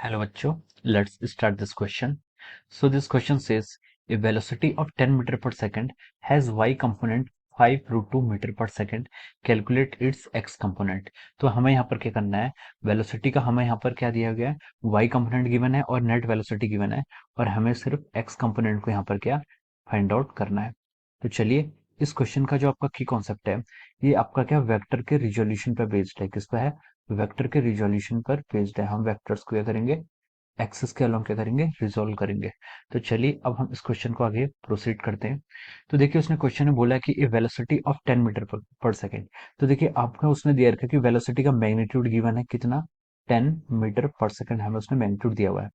Hello bachcho, let's start this question. So this question says a velocity of 10 meter per second has y component 5 root 2 metre पर second calculate its x component. तो हमें यहाँ पर क्या करना है, velocity का हमें यहाँ पर क्या दिया गया है, y कंपोनेंट गिवन है और नेट वेलोसिटी गिवन है और हमें सिर्फ x कंपोनेंट को यहाँ पर क्या फाइंड आउट करना है। तो चलिए, इस क्वेश्चन का जो आपका की कॉन्सेप्ट है, ये आपका क्या वेक्टर के रिजोल्यूशन पर बेस्ड है। किस पे है? वेक्टर के रिजोल्यूशन पर बेस्ड है। हम वेक्टर्स को क्या करेंगे, एक्सेस के अलॉन्ग क्या करेंगे, रिजोल्व करेंगे। तो चलिए अब हम इस क्वेश्चन को आगे प्रोसीड करते हैं। तो देखिए, उसने क्वेश्चन में बोला कि ए वेलोसिटी ऑफ 10 मीटर पर सेकेंड। तो देखिए, आपका उसने दिया रखा कि वेलोसिटी का मैग्नीट्यूड गिवन है कितना, 10 मीटर पर सेकेंड हमें उसने मैग्नीट्यूड दिया हुआ है।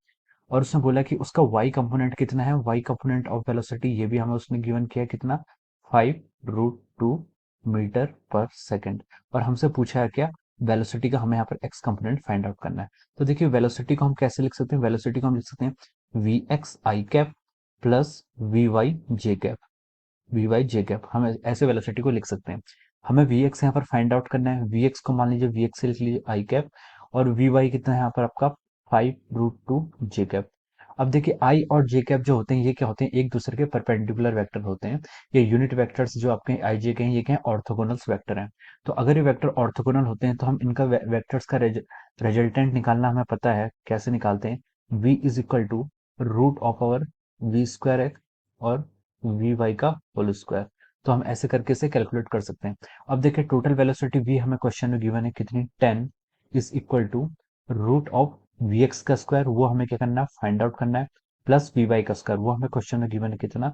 और उसने बोला कि उसका वाई कंपोनेंट कितना है, वाई कंपोनेंट ऑफ वेलोसिटी ये भी हमें उसने गिवन किया है कितना, 5 √2 मीटर पर सेकेंड। और हमसे पूछा है क्या, वेलोसिटी का हमें यहाँ पर एक्स कंपोनेंट फाइंड आउट करना है। तो देखिए, वेलोसिटी को हम कैसे लिख सकते हैं, वेलोसिटी को हम लिख सकते हैं V X I cap plus V Y J cap. V Y J cap हम ऐसे वेलोसिटी को लिख सकते हैं। हमें वी एक्स यहाँ पर फाइंड आउट करना है। वी एक्स को मान लीजिए वी एक्स से लिख लीजिए आई कैप, और वी वाई कितना है यहाँ पर आपका 5 √2 जे कैप। अब देखिए, आई और जे कैप जो होते हैं ये क्या होते हैं, एक दूसरे के परपेंडिकुलर वेक्टर होते हैं। ये यूनिट वेक्टर्स जो आपके आई जे के हैं, ये क्या है, ऑर्थोगोनल्स वेक्टर हैं। तो अगर ये वेक्टर ऑर्थोगोनल होते हैं तो हम इनका वेक्टर्स का रिजल्टेंट निकालना हमें पता है। कैसे निकालते हैं, v is equal to root of our V square X और वी वाई का होल स्क्वायर। तो हम ऐसे करके इसे कैलकुलेट कर सकते हैं। अब देखिए, टोटल वेलोसिटी v हमें क्वेश्चन में गिवन है कितनी, 10 is equal to root of V X का स्क्वायर, वो हमें क्या करना है, फाइंड आउट करना है, प्लस वी वाई का स्क्वायर, वो हमें क्वेश्चन में गिवन है कितना,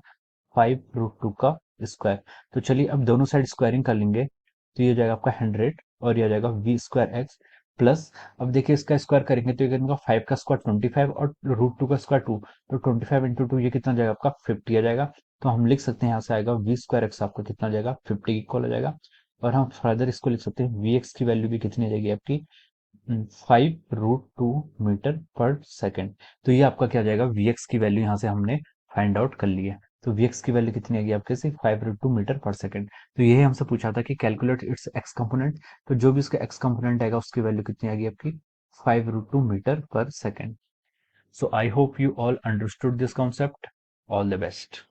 5 √2 का स्क्वायर। तो चलिए अब दोनों साइड स्क्वायरिंग कर लेंगे। तो ये हो जाएगा आपका 100 और ये हो जाएगा वी स्क्वायर एक्स प्लस, अब देखिए इसका स्क्वायर करेंगे तो ये कितना, 5 का स्क्वायर 25 और √2 का स्क्वायर 2। तो 25 × 2 ये कितना जाएगा आपका 50 आ जाएगा। तो हम लिख सकते हैं यहाँ से आएगा वी स्क्वायर एक्स आपका कितना जाएगा, 50 इक्वल आ जाएगा। और हम फर्दर इसको लिख सकते हैं वी एक्स की वैल्यू भी कितनी आ जाएगी आपकी, 5 √2 मीटर पर सेकेंड। तो ये आपका क्या आ जाएगा, वी एक्स की वैल्यू यहाँ से हमने फाइंड आउट कर ली है। तो वी एक्स की वैल्यू कितनी आएगी आपके से, 5 √2 मीटर पर सेकेंड। तो यही हमसे पूछा था कि कैलकुलेट इट्स एक्स कंपोनेंट। तो जो भी उसका एक्स कंपोनेंट आएगा उसकी वैल्यू कितनी आएगी आपकी, 5 √2 मीटर पर second. So I hope you all understood this concept. All the best.